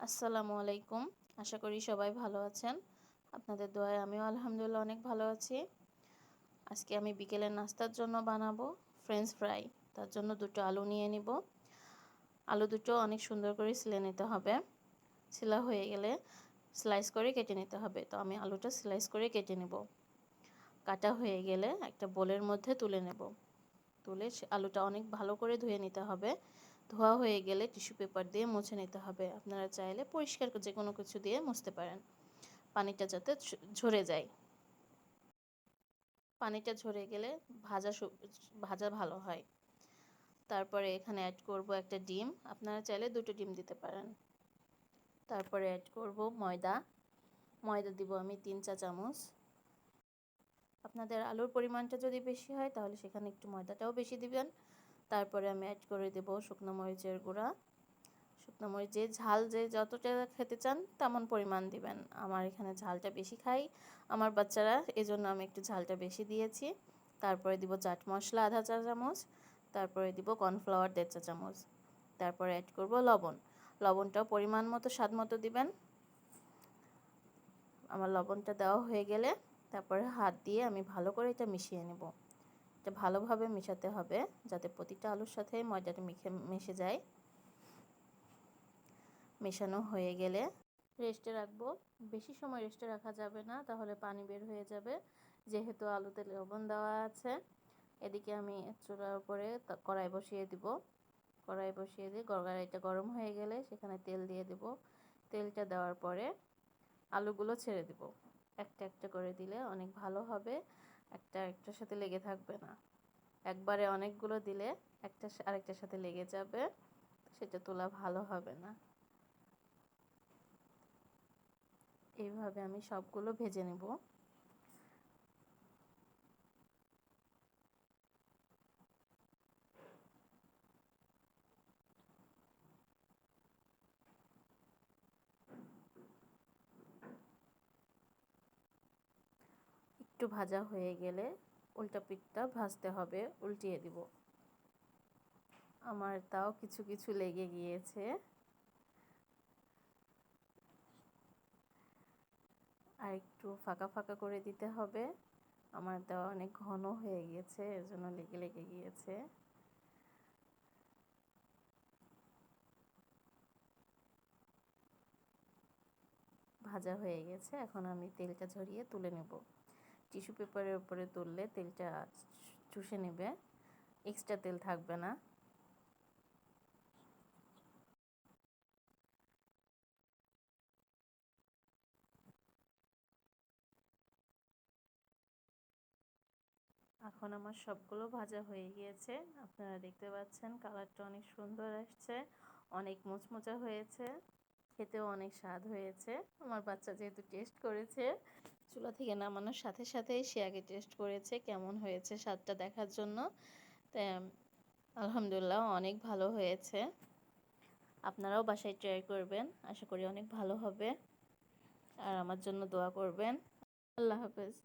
আসসালামু আলাইকুম। আশা করি সবাই ভালো আছেন। আপনাদের দোয়ায় আমিও আলহামদুলিল্লাহ অনেক ভালো আছি। আজকে আমি বিকেলের নাস্তার জন্য বানাবো ফ্রেঞ্চ ফ্রাই। তার জন্য দুটো আলু নিয়ে নিব। আলু দুটো অনেক সুন্দর করে ছিলে নিতে হবে। ছিলা হয়ে গেলে স্লাইস করে কেটে নিতে হবে। তো আমি আলুটা স্লাইস করে কেটে নেব। কাটা হয়ে গেলে একটা বোলের মধ্যে তুলে নেব। তুলে আলুটা অনেক ভালো করে ধুয়ে নিতে হবে। ধোয়া হয়ে গেলে টিস্যু পেপার দিয়ে মুছে নিতে হবে। আপনারা চাইলে পরিষ্কার যে কোনো কিছু দিয়ে মুছতে পারেন, পানিটা যাতে ঝরে যায়। পানিটা ঝরে গেলে ভাজা ভালো হয়। তারপরে এখানে অ্যাড করব একটা ডিম। আপনারা চাইলে দুটো ডিম দিতে পারেন। তারপরে অ্যাড করব ময়দা। ময়দা দিব আমি 3 চা চামচ। আপনাদের আলুর পরিমাণটা যদি বেশি হয় তাহলে সেখানে একটু ময়দাটাও বেশি দিবেন। তারপরে আমি অ্যাড করে দেব শুকনো মরিচের গুঁড়া। শুকনো মরিচ যে যতটা খেতে চান তেমন পরিমাণ দিবেন। আমার এখানে ঝালটা বেশি খাই আমার বাচ্চারা, এজন্য আমি একটু ঝালটা বেশি দিয়েছি। তারপরে দিব চাট মশলা আধা চা চামচ। তারপরে দিব কর্নফ্লাওয়ার 1.5 চা চামচ। তারপরে অ্যাড করব লবণ। লবণটাও পরিমাণ মতো স্বাদ মতো দিবেন। আমার লবণটা দেওয়া হয়ে গেলে তারপরে হাত দিয়ে আমি ভালো করে এটা মিশিয়ে নেব। এটা ভালোভাবে মেশাতে হবে যাতে প্রতিটা আলুর সাথে ময়দাটা মিশে যায়। মেশানো হয়ে গেলে রেস্টে রাখবো। বেশি সময় রেস্টে রাখা যাবে না, তাহলে পানি বের হয়ে যাবে, যেহেতু আলুতে লবণ দেওয়া আছে। এদিকে আমি চুলার উপরে কড়াই বসিয়ে দিব। কড়াই বসিয়ে দিয়ে কড়াইটা গরম হয়ে গেলে সেখানে তেল দিয়ে দেব। তেলটা দেওয়ার পরে আলুগুলো ছেড়ে দেব। একটা একটা করে দিলে অনেক ভালো হবে, একটা একটার সাথে লেগে থাকবে না। একবারে অনেকগুলো দিলে একটা আরেকটার সাথে লেগে যাবে, সেটা তোলা ভালো হবে না। এইভাবে আমি সবগুলো ভেজে নেব। একটু ভাজা হয়ে গেলে উল্টা পিঠটা ভাজতে হবে, উল্টিয়ে দিব। আমার তাও কিছু কিছু লেগে গিয়েছে। আর একটু ফাঁকা ফাঁকা করে দিতে হবে। আমার দেওয়া অনেক ঘন হয়ে গিয়েছে, এর জন্য লেগে লেগে গিয়েছে। ভাজা হয়ে গেছে, এখন আমি তেলটা ঝরিয়ে তুলে নেব। টিস্যু পেপারের উপরে তুললে তেলটা চুষে নেবে, এক্সট্রা তেল থাকবে না। এখন আমার সবগুলো ভাজা হয়ে গিয়েছে। আপনারা দেখতে পাচ্ছেন কালারটা অনেক সুন্দর আসছে, অনেক মুচমুচে হয়েছে, খেতেও অনেক স্বাদ হয়েছে। আমার বাচ্চা যেহেতু টেস্ট করেছে, চুলা থেকে নামানোর সাথে সাথেই সে আগে টেস্ট করেছে কেমন হয়েছে স্বাদটা দেখার জন্য। তাই আলহামদুলিল্লাহ অনেক ভালো হয়েছে। আপনারাও বাসায় ট্রাই করবেন, আশা করি অনেক ভালো হবে। আর আমার জন্য দোয়া করবেন। আল্লাহ হাফেজ।